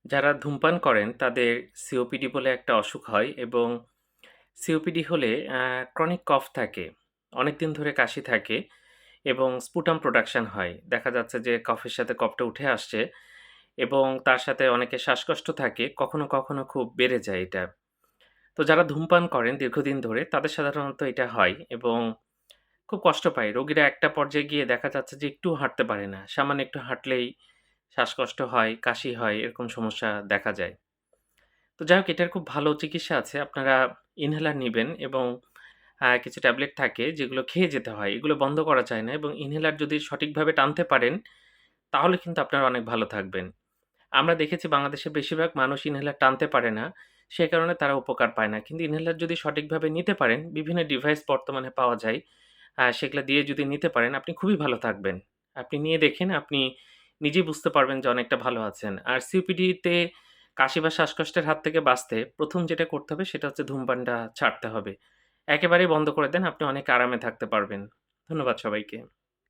যারা ধূমপান করেন তাদের সিওপিডি বলে একটা অসুখ হয় এবং সিওপিডি হলে ক্রনিক কফ থাকে। অনেকদিন ধরে কাশি থাকে এবং স্পুটাম প্রোডাকশন হয়। দেখা যাচ্ছে যে কফের সাথে কফটা উঠে আসছে এবং তার সাথে অনেকের শ্বাসকষ্ট থাকে। কখনো, কখনো খুব বেড়ে যায় এটা। তো যারা ধূমপান করেন দীর্ঘদিন ধরে তাদের সাধারণত এটা হয় এবং খুব কষ্ট পায়। রোগীরা একটা পর্যায়ে গিয়ে দেখা যাচ্ছে যে একটুও হাঁটতে পারে না। সামান্য একটু হাঁটলেই শ্বাসকষ্ট হয়, কাশি হয়, এরকম সমস্যা দেখা যায়। তো যাই হোক এটার খুব ভালো চিকিৎসা আছে। আপনারা ইনহেলার নিবেন এবং কিছু ট্যাবলেট থাকে যেগুলো খেয়ে যেতে হয়। এগুলো বন্ধ করা যায় না এবং ইনহেলার যদি সঠিকভাবে টানতে পারেন, তাহলে কিন্তু আপনারা অনেক ভালো থাকবেন। আমরা দেখেছি বাংলাদেশের বেশিরভাগ মানুষ ইনহেলার টানতে পারে না। সে কারণে তারা উপকার পায় না। কিন্তু ইনহেলার যদি সঠিকভাবে নিতে পারেন, বিভিন্ন ডিভাইস বর্তমানে পাওয়া যায়। সেগুলা দিয়ে যদি নিতে পারেন, আপনি খুবই ভালো থাকবেন। আপনি নিয়ে দেখেন, আপনি নিজেই বুঝতে পারবেন যে অনেকটা ভালো আছেন। আর সিওপিডিতে কাশি বা শ্বাসকষ্টের হাত থেকে বাঁচতে ১ম যেটা করতে হবে সেটা হচ্ছে ধূমপানটা ছাড়তে হবে। একেবারেই বন্ধ করে দেন, আপনি অনেক আরামে থাকতে পারবেন। ধন্যবাদ সবাইকে।